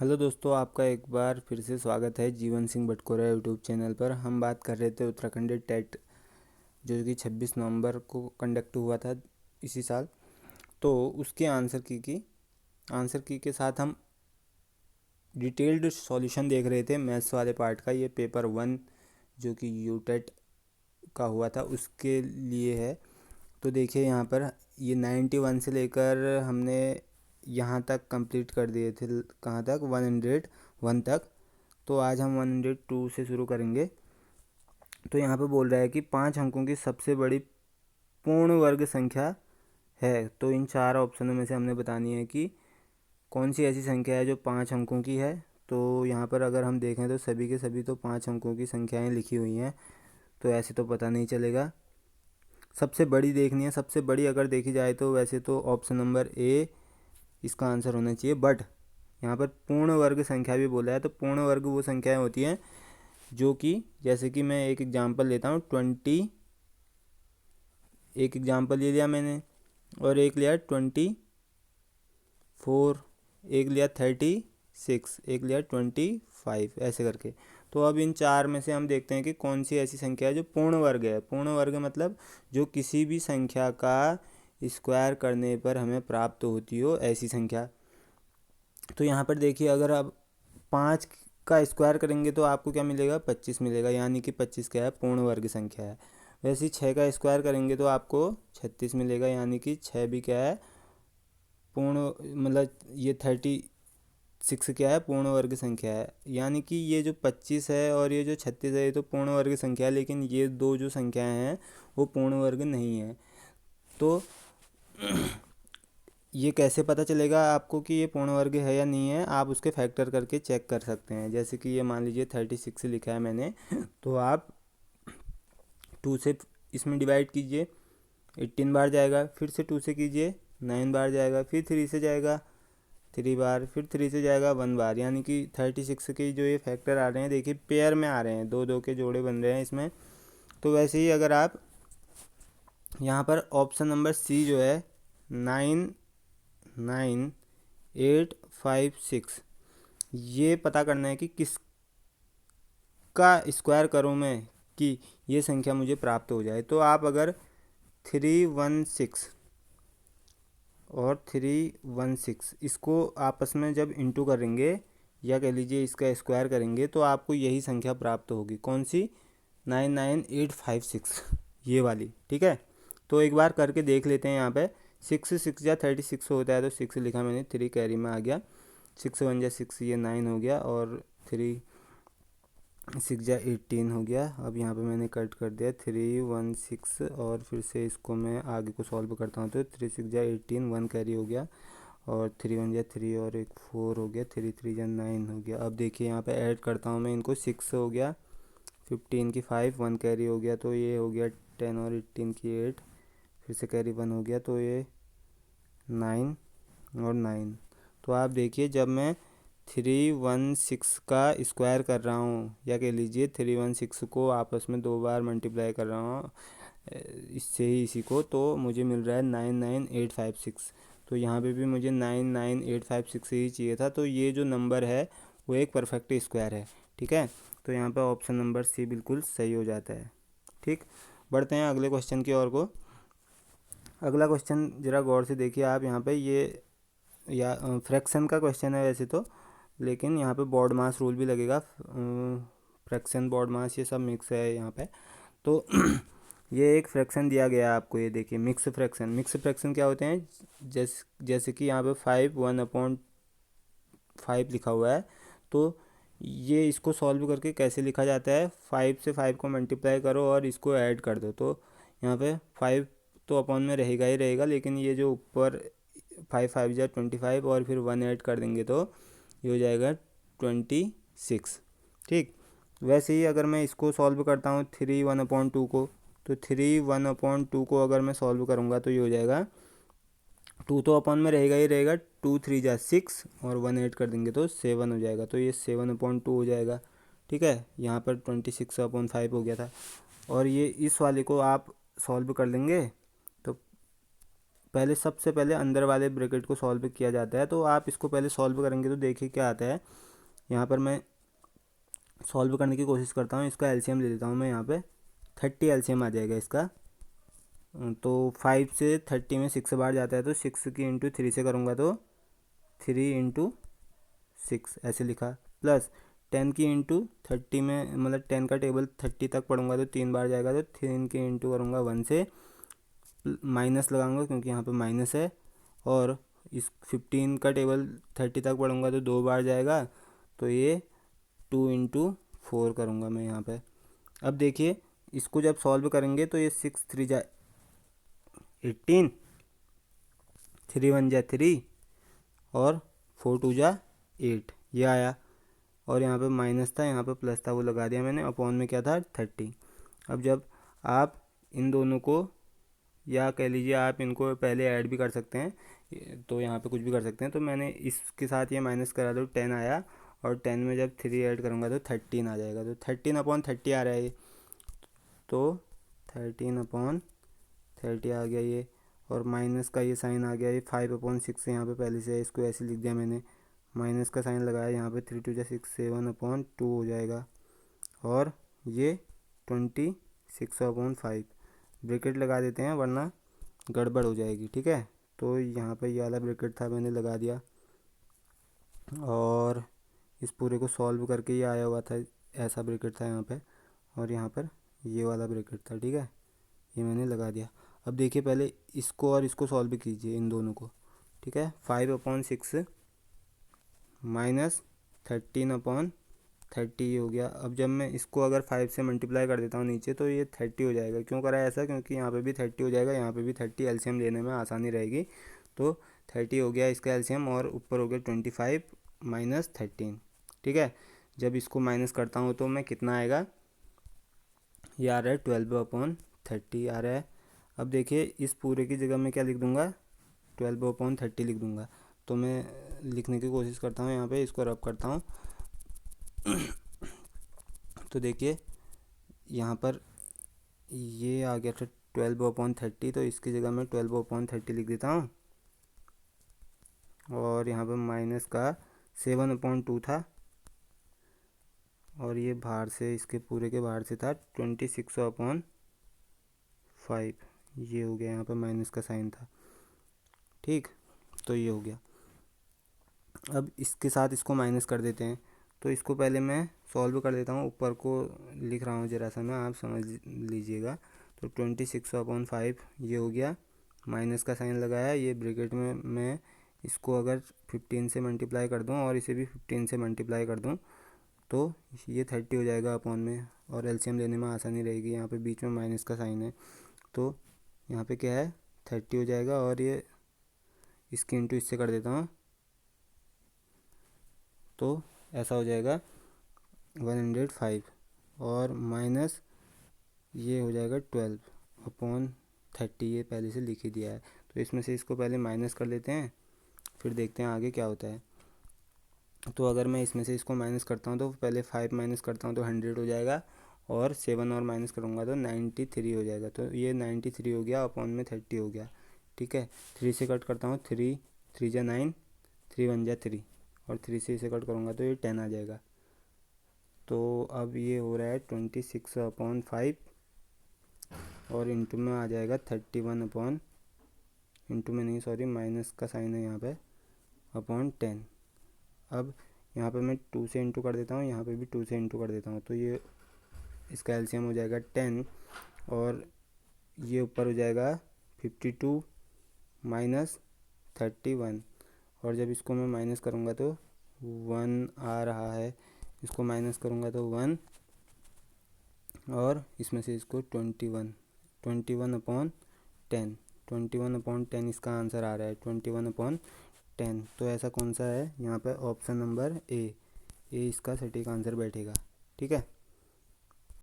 Hello दोस्तों, आपका एक बार फिर से स्वागत है जीवन सिंह बटकोरा यूट्यूब चैनल पर। हम बात कर रहे थे उत्तराखंड टेट जो कि 26 नवंबर को कंडक्ट हुआ था इसी साल। तो उसके आंसर की के साथ हम डिटेल्ड सॉल्यूशन देख रहे थे मैथ्स वाले पार्ट का। ये पेपर 1 जो कि यूटेट का हुआ था उसके लिए है। तो देखिए यहाँ पर ये 91 से लेकर हमने यहाँ तक कंप्लीट कर दिए थे। कहाँ तक? 101 तक। तो आज हम 102 से शुरू करेंगे। तो यहाँ पे बोल रहा है कि 5 अंकों की सबसे बड़ी पूर्ण वर्ग संख्या है। तो इन 4 ऑप्शनों में से हमने बतानी है कि कौन सी ऐसी संख्या है जो 5 अंकों की है। तो यहाँ पर अगर हम देखें तो सभी के सभी तो 5 अंकों की संख्याएं लिखी हुई हैं, तो ऐसे तो पता नहीं चलेगा। सबसे बड़ी देखनी है। सबसे बड़ी अगर देखी जाए तो वैसे तो ऑप्शन नंबर ए इसका आंसर होना चाहिए, बट यहाँ पर पूर्ण वर्ग संख्या भी बोला है। तो पूर्ण वर्ग वो संख्याएं होती हैं जो कि, जैसे कि मैं एक एग्जांपल लेता हूँ, 20, एक एग्जांपल ये लिया मैंने, और एक लिया 24, एक लिया 36, एक लिया 25, ऐसे करके। तो अब इन 4 में से हम देखते हैं कि कौन सी ऐसी संख्या है जो पूर्ण वर्ग है। पूर्ण वर्ग मतलब जो किसी भी संख्या का स्क्वायर करने पर हमें प्राप्त होती हो ऐसी संख्या। तो यहाँ पर देखिए, अगर आप 5 का स्क्वायर करेंगे तो आपको क्या मिलेगा? 25 मिलेगा, यानी कि 25 क्या है? पूर्ण वर्ग संख्या है। वैसे ही 6 का स्क्वायर करेंगे तो आपको 36 मिलेगा, यानी कि 6 भी क्या है? पूर्ण, मतलब ये 36 क्या है? पूर्ण वर्ग संख्या है। यानी कि ये जो 25 है और ये जो 36 है ये तो पूर्ण वर्ग संख्या है, लेकिन ये दो जो संख्याएं हैं वो पूर्ण वर्ग नहीं है। तो ये कैसे पता चलेगा आपको कि ये पूर्ण वर्ग है या नहीं है? आप उसके फैक्टर करके चेक कर सकते हैं। जैसे कि ये मान लीजिए 36 लिखा है मैंने, तो आप 2 से इसमें डिवाइड कीजिए, 18 बार जाएगा। फिर से 2 से कीजिए, 9 बार जाएगा। फिर 3 से जाएगा 3 बार। फिर 3 से जाएगा 1 बार। यानी कि 36 के जो ये फैक्टर आ रहे हैं, देखिए पेयर में आ रहे हैं, दो दो के जोड़े बन रहे हैं इसमें। तो वैसे ही अगर आप यहाँ पर ऑप्शन नंबर सी जो है, 99856, ये पता करना है कि किसका स्क्वायर करूँ मैं कि ये संख्या मुझे प्राप्त हो जाए। तो आप अगर 316 और 316 इसको आपस में जब इंटू करेंगे, या कह लीजिए इसका स्क्वायर करेंगे, तो आपको यही संख्या प्राप्त होगी। कौन सी? 99856, ये वाली। ठीक है, तो एक बार करके देख लेते हैं। यहाँ पे 6 या 36 होता है, तो 6 लिखा मैंने, 3 कैरी में आ गया। 6 1 6, ये 9 हो गया, और 3 6 18 हो गया। अब यहाँ पे मैंने कट कर दिया 316, और फिर से इसको मैं आगे को सॉल्व करता हूँ तो 3 6 18, 1 कैरी हो गया, और 3 1 3, और एक 4 हो गया, 3 3 9 हो गया। अब देखिए यहाँ पे ऐड करता हूँ मैं इनको, 6 हो गया, 15 की 5, 1 कैरी हो गया, तो ये हो गया 10, और 18 की 8, फिर से कैरी 1 हो गया, तो ये 9 और 9। तो आप देखिए, जब मैं 316 का स्क्वायर कर रहा हूँ, या कह लीजिए 316 को आपस में 2 बार मल्टीप्लाई कर रहा हूँ इससे ही इसी को, तो मुझे मिल रहा है 99856। तो यहाँ पे भी मुझे 99856 ही चाहिए था। तो ये जो नंबर है वो एक परफेक्ट स्क्वायर है। ठीक है, तो यहाँ पे ऑप्शन नंबर सी बिल्कुल सही हो जाता है। ठीक, बढ़ते हैं अगले क्वेश्चन की ओर को। अगला क्वेश्चन ज़रा गौर से देखिए आप। यहाँ पे ये या फ्रैक्शन का क्वेश्चन है वैसे तो, लेकिन यहाँ पे बॉड मास रूल भी लगेगा। फ्रैक्शन, बॉड मास, ये सब मिक्स है यहाँ पे। तो ये एक फ्रैक्शन दिया गया है आपको, ये देखिए मिक्स फ्रैक्शन। मिक्स फ्रैक्शन क्या होते हैं? जैसे कि यहाँ पे 5 1/5 लिखा हुआ है। तो ये इसको सॉल्व करके कैसे लिखा जाता है? 5 से 5 को मल्टीप्लाई करो और इसको ऐड कर दो। तो यहाँ पे 5 तो अपॉन में रहेगा ही रहेगा, लेकिन ये जो ऊपर 5 5 जा 25, और फिर 1 ऐड कर देंगे तो ये हो जाएगा 26। ठीक, वैसे ही अगर मैं इसको सॉल्व करता हूँ 3 1/2 को, तो 3 1/2 को अगर मैं सॉल्व करूँगा तो ये हो जाएगा, 2 तो अपॉन में रहेगा ही रहेगा, 2 3 जा 6, और 1 ऐड कर देंगे तो 7 हो जाएगा। तो ये 7/2 हो जाएगा। ठीक है, यहाँ पर 26/5 हो गया था। और ये इस वाले को आप सॉल्व कर लेंगे तो पहले सबसे पहले अंदर वाले ब्रैकेट को सॉल्व किया जाता है। तो आप इसको पहले सॉल्व करेंगे तो देखिए क्या आता है। यहाँ पर मैं सॉल्व करने की कोशिश करता हूँ, इसका एलसीएम ले लेता हूँ मैं। यहाँ पे 30 एलसीएम आ जाएगा इसका। तो 5 से 30 में 6 बार जाता है, तो 6 की इंटू 3 से करूँगा तो 3 इंटू 6 ऐसे लिखा, प्लस 10 की इंटू 30 में, मतलब 10 का टेबल 30 तक पढ़ूंगा तो 3 बार जाएगा, तो 3 की इंटू करूँगा 1 से, माइनस लगाऊंगा क्योंकि यहाँ पे माइनस है। और इस 15 का टेबल 30 तक पढ़ूंगा तो 2 बार जाएगा, तो ये 2 इंटू 4 करूँगा मैं यहाँ पे। अब देखिए इसको जब सॉल्व करेंगे तो ये 6 3 जा 18, 3 1 जा 3 और 4 2 जा 8, ये आया। और यहाँ पे माइनस था, यहाँ पे प्लस था, वो लगा दिया मैंने। अपॉन में क्या था 30। अब जब आप इन दोनों को, या कह लीजिए आप इनको पहले ऐड भी कर सकते हैं, तो यहाँ पे कुछ भी कर सकते हैं। तो मैंने इसके साथ ये माइनस करा तो 10 आया, और 10 में जब 3 ऐड करूँगा तो 13 आ जाएगा। तो 13/30 आ रहा है ये, तो 13/30 आ गया ये। और माइनस का ये साइन आ गया, ये 5/6 यहाँ पे पहले से है, इसको ऐसे लिख दिया मैंने। माइनस का साइन लगाया यहाँ पे, 3 2 जा 6, 7/2 हो जाएगा। और ये 26/5 ब्रैकेट लगा देते हैं वरना गड़बड़ हो जाएगी, ठीक है। तो यहाँ पे ये वाला ब्रैकेट था, मैंने लगा दिया। और इस पूरे को सॉल्व करके ये आया हुआ था, ऐसा ब्रैकेट था यहाँ पे, और यहाँ पर ये वाला ब्रैकेट था, ठीक है। ये मैंने लगा दिया। अब देखिए पहले इसको और इसको सॉल्व कीजिए, इन दोनों को, ठीक है। 5/6 माइनस 13/30 ये हो गया। अब जब मैं इसको अगर 5 से मल्टीप्लाई कर देता हूँ नीचे, तो ये 30 हो जाएगा। क्यों करा है ऐसा? क्योंकि यहाँ पे भी 30 हो जाएगा, यहाँ पे भी 30, एलसीएम लेने में आसानी रहेगी। तो 30 हो गया इसका एलसीएम, और ऊपर हो गया 25 माइनस 13, ठीक है। जब इसको माइनस करता हूँ तो मैं कितना आएगा, ये आ रहा है 12/30 आ रहा है। अब देखिए इस पूरे की जगह मैं क्या लिख दूंगा, 12/30 लिख दूंगा। तो मैं लिखने की कोशिश करता हूँ, यहाँ पे इसको रब करता हूँ। तो देखिए यहाँ पर ये आ गया था 12/30, तो इसकी जगह मैं 12/30 लिख देता हूँ। और यहाँ पर माइनस का 7/2 था, और ये बाहर से, इसके पूरे के बाहर से था 26/5, ये हो गया। यहाँ पर माइनस का साइन था, ठीक। तो ये हो गया। अब इसके साथ इसको माइनस कर देते हैं। तो इसको पहले मैं सॉल्व कर देता हूँ, ऊपर को लिख रहा हूँ जरा सा मैं, आप समझ लीजिएगा। तो 26/5 ये हो गया, माइनस का साइन लगाया। ये ब्रैकेट में मैं इसको अगर 15 से मल्टीप्लाई कर दूँ और इसे भी 15 से मल्टीप्लाई कर दूँ, तो ये 30 हो जाएगा अपॉन में, और एलसीएम लेने में आसानी रहेगी। यहाँ पे बीच में माइनस का साइन है, तो यहाँ पे क्या है 30 हो जाएगा। और ये इसकी इंटू इससे कर देता हूँ, तो ऐसा हो जाएगा 105, और माइनस ये हो जाएगा 12/30, ये पहले से लिख ही दिया है। तो इसमें से इसको पहले माइनस कर लेते हैं, फिर देखते हैं आगे क्या होता है। तो अगर मैं इसमें से इसको माइनस करता हूँ, तो पहले 5 माइनस करता हूँ तो 100 हो जाएगा, और 7 और माइनस करूँगा तो 93 हो जाएगा। तो ये 93 हो गया, अपॉन में 30 हो गया, ठीक है। 3 से कट करता हूँ, 3 3 जा 9, 3 1 जा 3, और 3 से इसे कट करूँगा तो ये 10 आ जाएगा। तो अब ये हो रहा है 26/5, और इंटू में आ जाएगा 31 इंटू में नहीं, सॉरी, माइनस का साइन है यहाँ पे, अपॉन 10। अब यहाँ पे मैं 2 से इंटू कर देता हूँ, यहाँ पे भी 2 से इंटू कर देता हूँ, तो ये इसका एलसीएम हो जाएगा 10, और ये ऊपर हो जाएगा 52 माइनस 31। और जब इसको मैं माइनस करूँगा तो 1 आ रहा है, इसको माइनस करूँगा तो 1, और इसमें से इसको 21/10, 21/10 इसका आंसर आ रहा है, 21/10। तो ऐसा कौन सा है यहाँ पे, ऑप्शन नंबर ए इसका सटीक आंसर बैठेगा, ठीक है।